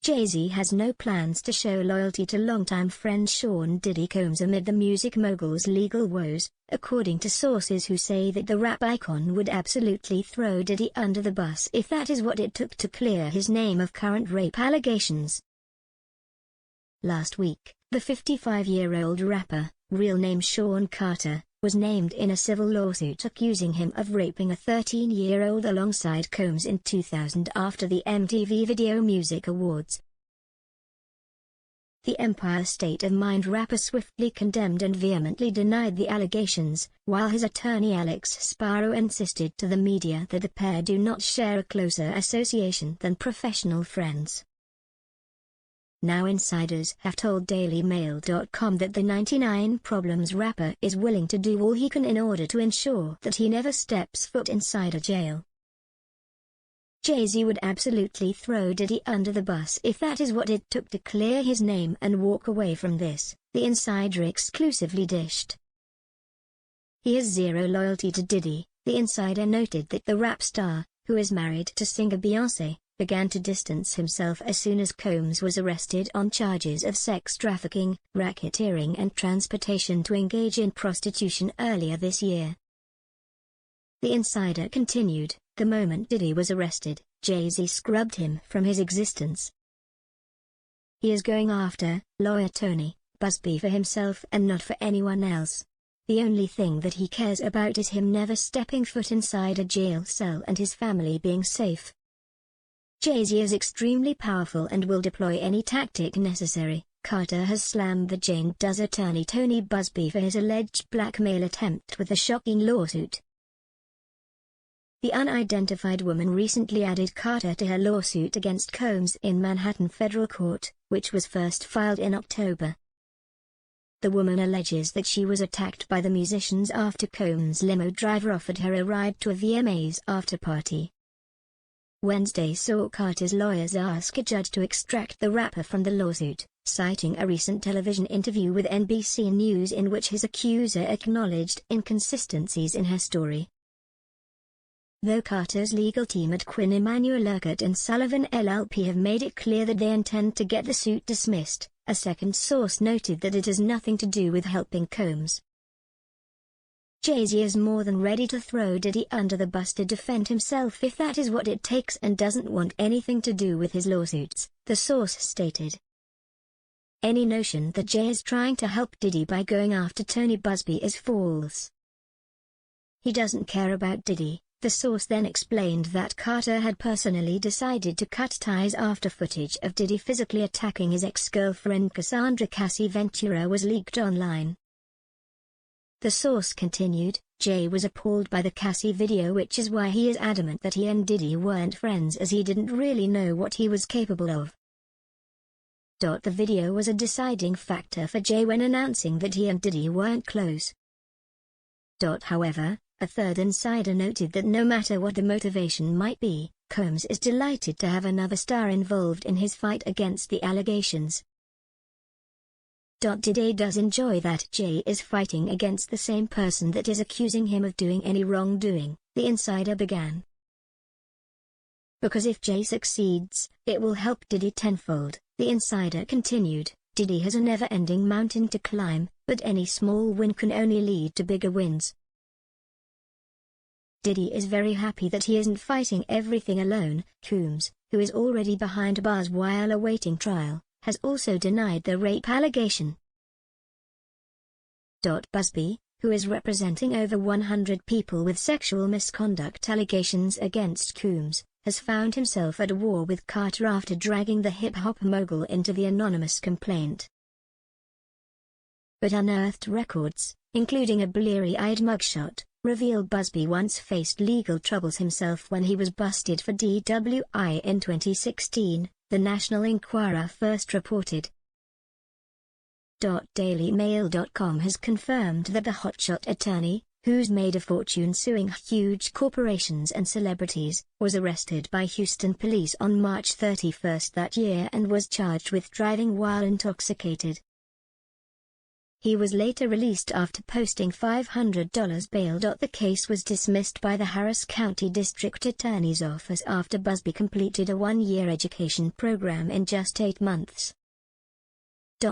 Jay-Z has no plans to show loyalty to longtime friend Sean Diddy Combs amid the music mogul's legal woes, according to sources who say that the rap icon would absolutely throw Diddy under the bus if that is what it took to clear his name of current rape allegations. Last week, the 55-year-old rapper, real name Sean Carter, was named in a civil lawsuit accusing him of raping a 13-year-old alongside Combs in 2000 after the MTV Video Music Awards. The Empire State of Mind rapper swiftly condemned and vehemently denied the allegations, while his attorney Alex Sparrow insisted to the media that the pair do not share a closer association than professional friends. Now insiders have told DailyMail.com that the 99 Problems rapper is willing to do all he can in order to ensure that he never steps foot inside a jail. Jay-Z would absolutely throw Diddy under the bus if that is what it took to clear his name and walk away from this, the insider exclusively dished. He has zero loyalty to Diddy. The insider noted that the rap star, who is married to singer Beyoncé, began to distance himself as soon as Combs was arrested on charges of sex trafficking, racketeering and transportation to engage in prostitution earlier this year. The insider continued, the moment Diddy was arrested, Jay-Z scrubbed him from his existence. He is going after, lawyer Tony Busby, for himself and not for anyone else. The only thing that he cares about is him never stepping foot inside a jail cell and his family being safe. Jay-Z is extremely powerful and will deploy any tactic necessary. Carter has slammed the Jane Doe's attorney Tony Busby for his alleged blackmail attempt with a shocking lawsuit. The unidentified woman recently added Carter to her lawsuit against Combs in Manhattan federal court, which was first filed in October. The woman alleges that she was attacked by the musicians after Combs' limo driver offered her a ride to a VMAs after-party. Wednesday saw Carter's lawyers ask a judge to extract the rapper from the lawsuit, citing a recent television interview with NBC News in which his accuser acknowledged inconsistencies in her story. Though Carter's legal team at Quinn Emanuel Urquhart and Sullivan LLP have made it clear that they intend to get the suit dismissed, a second source noted that it has nothing to do with helping Combs. Jay-Z is more than ready to throw Diddy under the bus to defend himself if that is what it takes and doesn't want anything to do with his lawsuits, the source stated. Any notion that Jay is trying to help Diddy by going after Tony Busby is false. He doesn't care about Diddy. The source then explained that Carter had personally decided to cut ties after footage of Diddy physically attacking his ex-girlfriend Cassandra Cassie Ventura was leaked online. The source continued, Jay was appalled by the Cassie video, which is why he is adamant that he and Diddy weren't friends, as he didn't really know what he was capable of. The video was a deciding factor for Jay when announcing that he and Diddy weren't close. However, a third insider noted that no matter what the motivation might be, Combs is delighted to have another star involved in his fight against the allegations. Diddy does enjoy that Jay is fighting against the same person that is accusing him of doing any wrongdoing, the insider began. Because if Jay succeeds, it will help Diddy tenfold, the insider continued. Diddy has a never-ending mountain to climb, but any small win can only lead to bigger wins. Diddy is very happy that he isn't fighting everything alone. Combs, who is already behind bars while awaiting trial, has also denied the rape allegation. Busby, who is representing over 100 people with sexual misconduct allegations against Combs, has found himself at war with Carter after dragging the hip-hop mogul into the anonymous complaint. But unearthed records, including a bleary-eyed mugshot, reveal Busby once faced legal troubles himself when he was busted for DWI in 2016, the National Enquirer first reported. DailyMail.com has confirmed that the hotshot attorney, who's made a fortune suing huge corporations and celebrities, was arrested by Houston police on March 31 that year and was charged with driving while intoxicated. He was later released after posting $500 bail. The case was dismissed by the Harris County District Attorney's Office after Busby completed a one-year education program in just 8 months.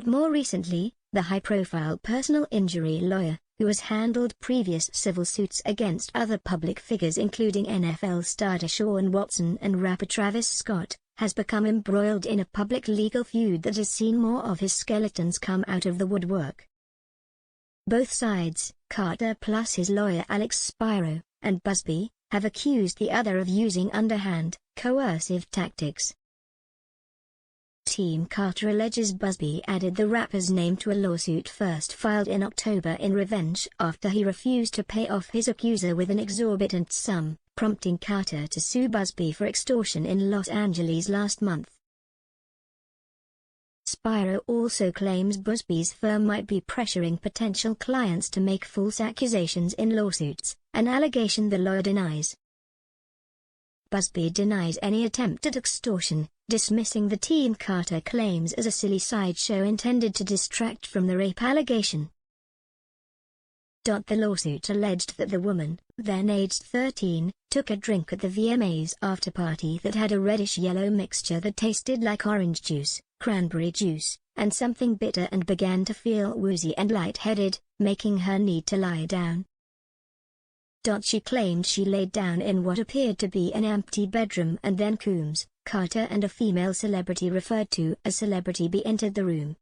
More recently, the high-profile personal injury lawyer, who has handled previous civil suits against other public figures including NFL star Deshaun Watson and rapper Travis Scott, has become embroiled in a public legal feud that has seen more of his skeletons come out of the woodwork. Both sides, Carter plus his lawyer Alex Spiro, and Busby, have accused the other of using underhand, coercive tactics. Team Carter alleges Busby added the rapper's name to a lawsuit first filed in October in revenge after he refused to pay off his accuser with an exorbitant sum, prompting Carter to sue Busby for extortion in Los Angeles last month. Spiro also claims Busby's firm might be pressuring potential clients to make false accusations in lawsuits, an allegation the lawyer denies. Busby denies any attempt at extortion, dismissing the Team Carter claims as a silly sideshow intended to distract from the rape allegation. The lawsuit alleged that the woman, then aged 13, took a drink at the VMAs after-party that had a reddish-yellow mixture that tasted like orange juice, cranberry juice, and something bitter and began to feel woozy and lightheaded, making her need to lie down. She claimed she laid down in what appeared to be an empty bedroom and then Coombs, Carter and a female celebrity referred to as Celebrity B entered the room.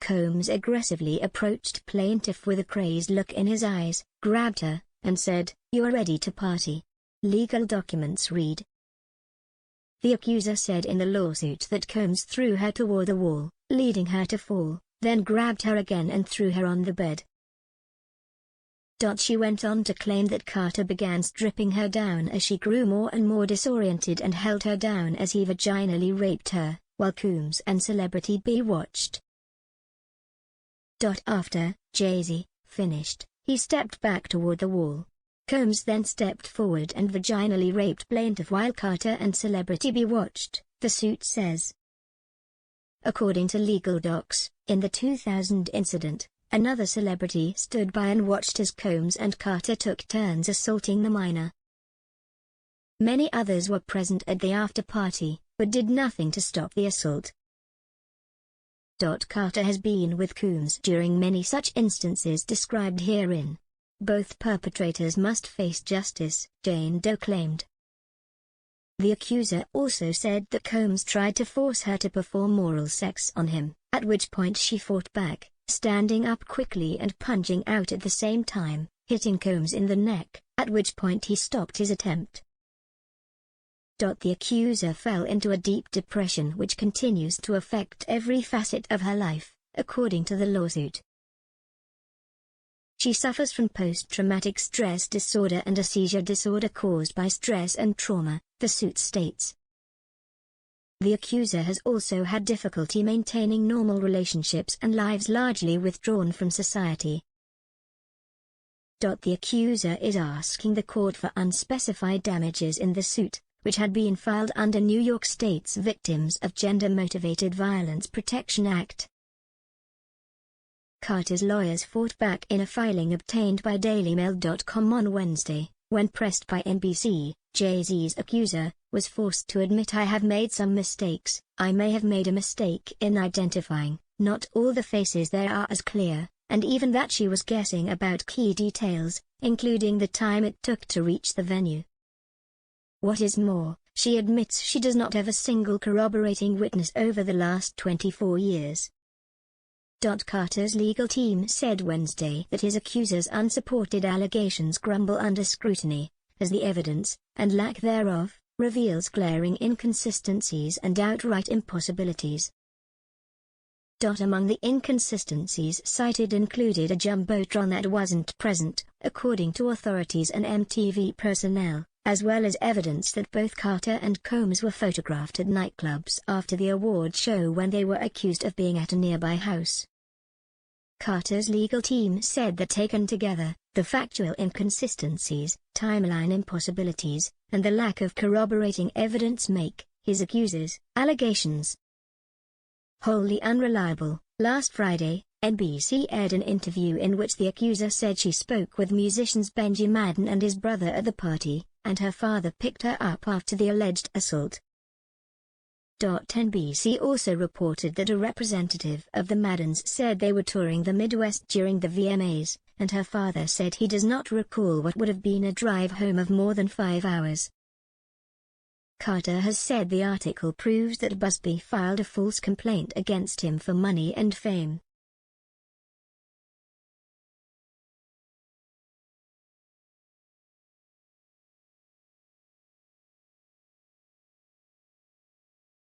Combs aggressively approached plaintiff with a crazed look in his eyes, grabbed her, and said, "You are ready to party." Legal documents read. The accuser said in the lawsuit that Combs threw her toward the wall, leading her to fall, then grabbed her again and threw her on the bed. She went on to claim that Carter began stripping her down as she grew more and more disoriented and held her down as he vaginally raped her, while Combs and Celebrity B watched. After Jay-Z finished, he stepped back toward the wall. Combs then stepped forward and vaginally raped plaintiff while Carter and Celebrity B watched, the suit says. According to legal docs, in the 2000 incident, another celebrity stood by and watched as Combs and Carter took turns assaulting the minor. Many others were present at the after-party, but did nothing to stop the assault. Carter has been with Combs during many such instances described herein. Both perpetrators must face justice, Jane Doe claimed. The accuser also said that Combs tried to force her to perform oral sex on him, at which point she fought back, standing up quickly and punching out at the same time, hitting Combs in the neck, at which point he stopped his attempt. The accuser fell into a deep depression which continues to affect every facet of her life, according to the lawsuit. She suffers from post-traumatic stress disorder and a seizure disorder caused by stress and trauma, the suit states. The accuser has also had difficulty maintaining normal relationships and lives largely withdrawn from society. The accuser is asking the court for unspecified damages in the suit, which had been filed under New York State's Victims of Gender-Motivated Violence Protection Act. Carter's lawyers fought back in a filing obtained by DailyMail.com on Wednesday, when pressed by NBC. Jay-Z's accuser was forced to admit, "I have made some mistakes. I may have made a mistake in identifying not all the faces there are as clear, and even that she was guessing about key details, including the time it took to reach the venue." What is more, she admits she does not have a single corroborating witness over the last 24 years. Carter's legal team said Wednesday that his accuser's unsupported allegations crumble under scrutiny, as the evidence, and lack thereof, reveals glaring inconsistencies and outright impossibilities. Among the inconsistencies cited included a jumbotron that wasn't present, according to authorities and MTV personnel, as well as evidence that both Carter and Combs were photographed at nightclubs after the award show when they were accused of being at a nearby house. Carter's legal team said that taken together, the factual inconsistencies, timeline impossibilities, and the lack of corroborating evidence make his accusers' allegations wholly unreliable. Last Friday, NBC aired an interview in which the accuser said she spoke with musicians Benji Madden and his brother at the party, and her father picked her up after the alleged assault. NBC also reported that a representative of the Maddens said they were touring the Midwest during the VMAs, and her father said he does not recall what would have been a drive home of more than 5 hours. Carter has said the article proves that Busby filed a false complaint against him for money and fame.